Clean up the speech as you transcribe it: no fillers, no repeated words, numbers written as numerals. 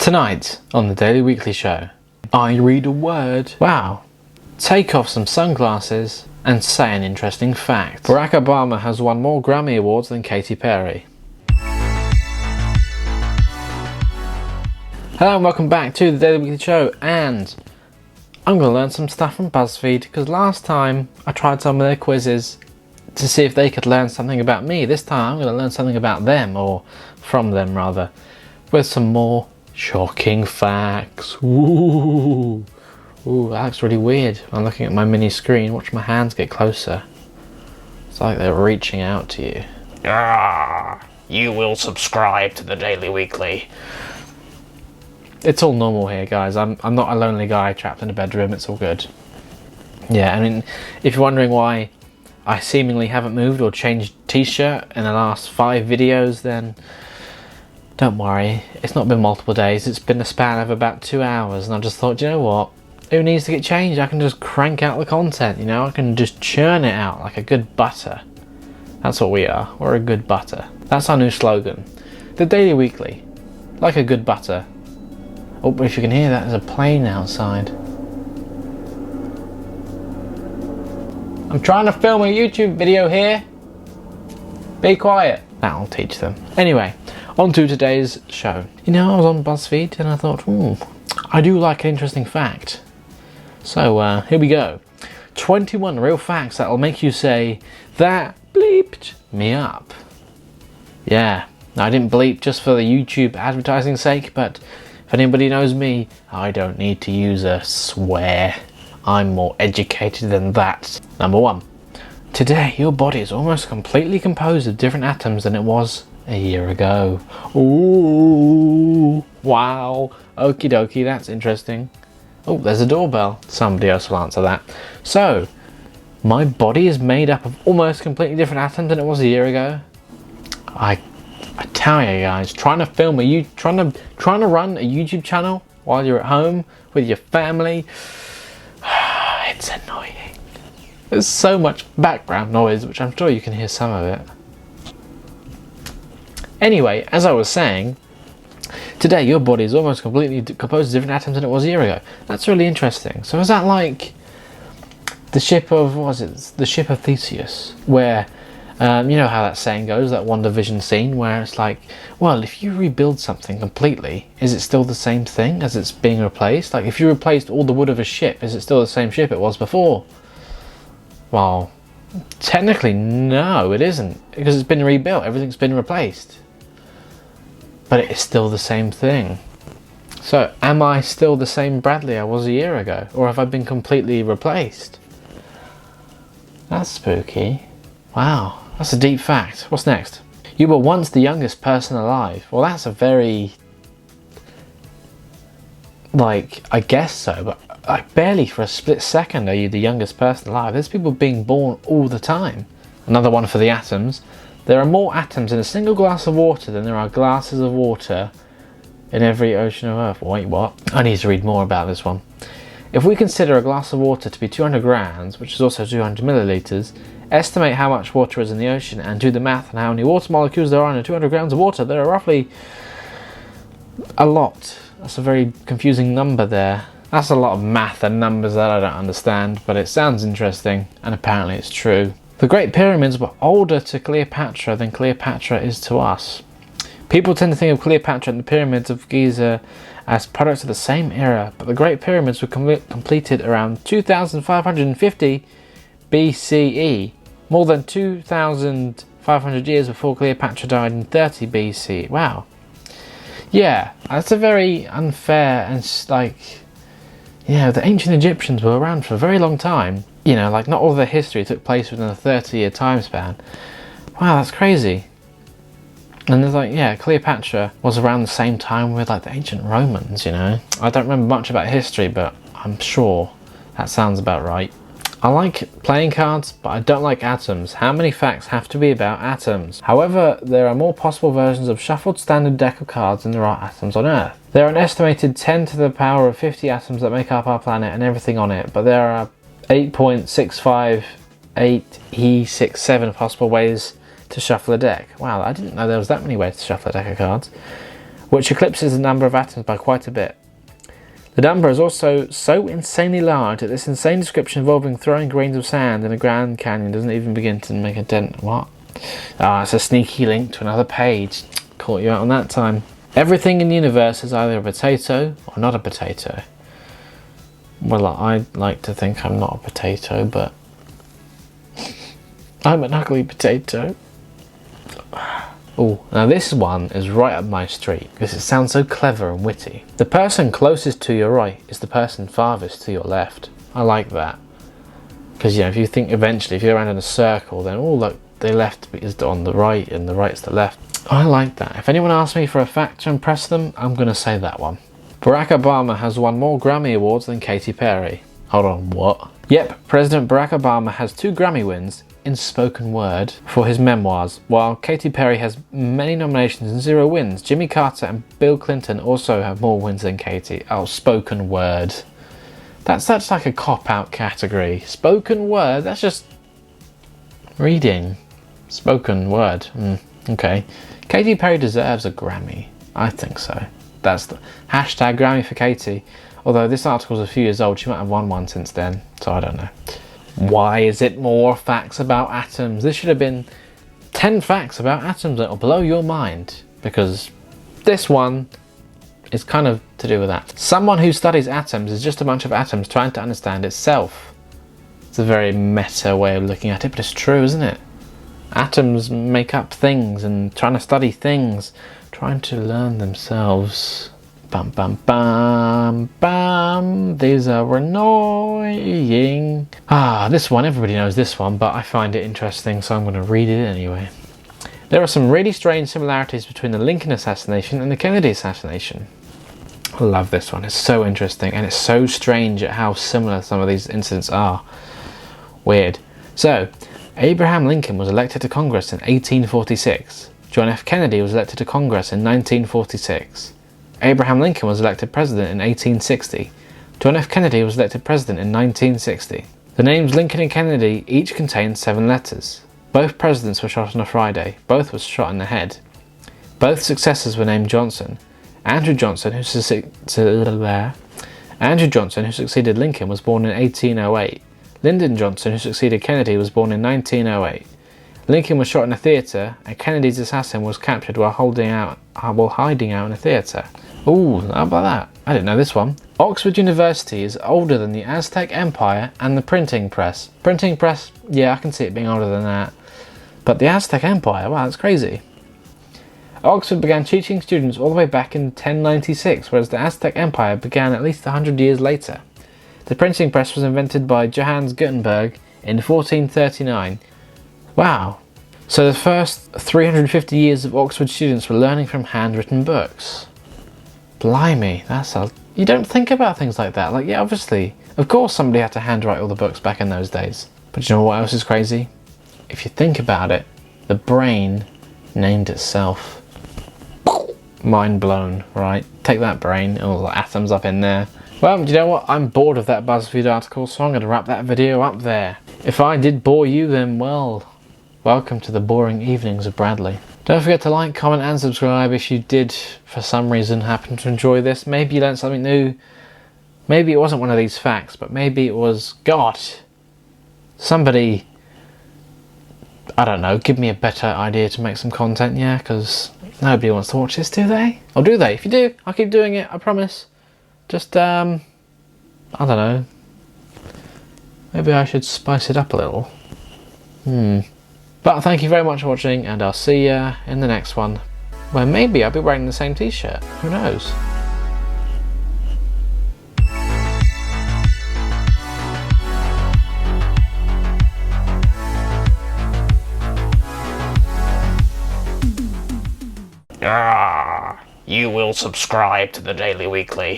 Tonight on the Daily Weekly Show, I read a word, wow, take off some sunglasses and say an interesting fact. Barack Obama has won more Grammy Awards than Katy Perry. Hello and welcome back to the Daily Weekly Show, and I'm going to learn some stuff from BuzzFeed because last time I tried some of their quizzes to see if they could learn something about me. This time I'm going to learn something about them, or from them rather, with some more shocking facts. Ooh, that looks really weird. I'm looking at my mini screen. Watch my hands get closer. It's like they're reaching out to you. You will subscribe to the Daily Weekly. It's all normal here, guys. I'm not a lonely guy trapped in a bedroom. It's all good. Yeah, I mean, if you're wondering why I seemingly haven't moved or changed t-shirt in the last 5 videos, then don't worry, it's not been multiple days, it's been a span of about 2 hours, and I just thought, you know what, who needs to get changed? I can just crank out the content, you know, I can just churn it out like a good butter. That's what we are, we're a good butter. That's our new slogan. The Daily Weekly, like a good butter. Oh, but if you can hear that, there's a plane outside. I'm trying to film a YouTube video here. Be quiet. That'll teach them. Anyway, on to today's show. You know, I was on BuzzFeed and I thought, I do like an interesting fact. So here we go. 21 real facts that'll make you say, that bleeped me up. Yeah, I didn't bleep just for the YouTube advertising sake, but if anybody knows me, I don't need to use a swear. I'm more educated than that. Number 1. Today, your body is almost completely composed of different atoms than it was a year ago. Ooh, wow. Okie dokie, that's interesting. Oh, there's a doorbell. Somebody else will answer that. So, my body is made up of almost completely different atoms than it was a year ago. I tell you guys, trying to run a YouTube channel while you're at home with your family, it's annoying. There's so much background noise, which I'm sure you can hear some of it. Anyway, as I was saying, today your body is almost completely composed of different atoms than it was a year ago. That's really interesting. So is that like the ship of, what was it? The ship of Theseus, where you know how that saying goes, that WandaVision scene where it's like, well, if you rebuild something completely, is it still the same thing as it's being replaced? Like, if you replaced all the wood of a ship, is it still the same ship it was before? Well, technically, no, it isn't, because it's been rebuilt, everything's been replaced. But it is still the same thing. So, am I still the same Bradley I was a year ago? Or have I been completely replaced? That's spooky. Wow. That's a deep fact. What's next? You were once the youngest person alive. Well, that's a very, like, I guess so, but like barely for a split second are you the youngest person alive. There's people being born all the time. Another one for the atoms. There are more atoms in a single glass of water than there are glasses of water in every ocean of Earth. Wait, what? I need to read more about this one. If we consider a glass of water to be 200 grams, which is also 200 milliliters, estimate how much water is in the ocean and do the math on how many water molecules there are in 200 grams of water. There are roughly a lot. That's a very confusing number there. That's a lot of math and numbers that I don't understand, but it sounds interesting, and apparently it's true. The Great Pyramids were older to Cleopatra than Cleopatra is to us. People tend to think of Cleopatra and the Pyramids of Giza as products of the same era, but the Great Pyramids were completed around 2550 BCE, more than 2,500 years before Cleopatra died in 30 BC. Wow. Yeah, that's a very unfair and like, you know, the ancient Egyptians were around for a very long time. You know, like not all of their history took place within a 30-year time span. Wow, that's crazy. And there's like, yeah, Cleopatra was around the same time with like the ancient Romans, you know. I don't remember much about history, but I'm sure that sounds about right. I like playing cards, but I don't like atoms. How many facts have to be about atoms? However, there are more possible versions of shuffled standard deck of cards than there are atoms on Earth. There are an estimated 10 to the power of 50 atoms that make up our planet and everything on it, but there are 8.658E67 possible ways to shuffle a deck. Wow, I didn't know there was that many ways to shuffle a deck of cards. which eclipses the number of atoms by quite a bit. The number is also so insanely large that this insane description involving throwing grains of sand in a Grand Canyon doesn't even begin to make a dent. What? Ah, it's a sneaky link to another page. Caught you out on that time. Everything in the universe is either a potato or not a potato. Well, I'd like to think I'm not a potato, but I'm an ugly potato. Oh, now this one is right up my street because it sounds so clever and witty. The person closest to your right is the person farthest to your left. I like that. Because, you know, if you think eventually, if you're around in a circle, then, oh, look, the left is on the right and the right's the left. I like that. If anyone asks me for a fact to impress them, I'm going to say that one. Barack Obama has won more Grammy Awards than Katy Perry. Hold on, what? Yep, President Barack Obama has 2 Grammy wins in spoken word for his memoirs, while Katy Perry has many nominations and 0 wins. Jimmy Carter and Bill Clinton also have more wins than Katy. Oh, spoken word. That's like a cop-out category. Spoken word, that's just reading. Spoken word. Okay. Katy Perry deserves a Grammy. I think so. That's the hashtag Grammy for Katy. Although this article's a few years old, she might have won one since then, so I don't know. Why is it more facts about atoms? This should have been 10 facts about atoms that will blow your mind, because this one is kind of to do with that. Someone who studies atoms is just a bunch of atoms trying to understand itself. It's a very meta way of looking at it, but it's true, isn't it? Atoms make up things and trying to study things, trying to learn themselves. Bum bum bum bum. These are annoying. This one, everybody knows this one, but I find it interesting, so I'm going to read it anyway. There are some really strange similarities between the Lincoln assassination and the Kennedy assassination. I love this one. It's so interesting, and it's so strange at how similar some of these incidents are. Weird. So, Abraham Lincoln was elected to Congress in 1846. John F. Kennedy was elected to Congress in 1946. Abraham Lincoln was elected president in 1860. John F. Kennedy was elected president in 1960. The names Lincoln and Kennedy each contained 7 letters. Both presidents were shot on a Friday. Both were shot in the head. Both successors were named Johnson. Andrew Johnson, who succeeded Lincoln, was born in 1808. Lyndon Johnson, who succeeded Kennedy, was born in 1908. Lincoln was shot in a theatre, and Kennedy's assassin was captured while hiding out in a theatre. Ooh, how about that? I didn't know this one. Oxford University is older than the Aztec Empire and the printing press. Printing press, yeah, I can see it being older than that. But the Aztec Empire, wow, that's crazy. Oxford began teaching students all the way back in 1096, whereas the Aztec Empire began at least 100 years later. The printing press was invented by Johannes Gutenberg in 1439. Wow. So the first 350 years of Oxford students were learning from handwritten books. Blimey, you don't think about things like that. Like, yeah, obviously, of course somebody had to handwrite all the books back in those days. But you know what else is crazy? If you think about it, the brain named itself. Mind blown, right? Take that brain, all the atoms up in there. Well, do you know what? I'm bored of that BuzzFeed article, so I'm going to wrap that video up there. If I did bore you, then, well, welcome to the boring evenings of Bradley. Don't forget to like, comment and subscribe if you did, for some reason, happen to enjoy this. Maybe you learned something new. Maybe it wasn't one of these facts, but maybe it was, God, somebody, I don't know, give me a better idea to make some content, yeah? Because nobody wants to watch this, do they? Or do they? If you do, I'll keep doing it, I promise. Just, I don't know. Maybe I should spice it up a little. But thank you very much for watching, and I'll see you in the next one, where maybe I'll be wearing the same t-shirt. Who knows? You will subscribe to the Daily Weekly.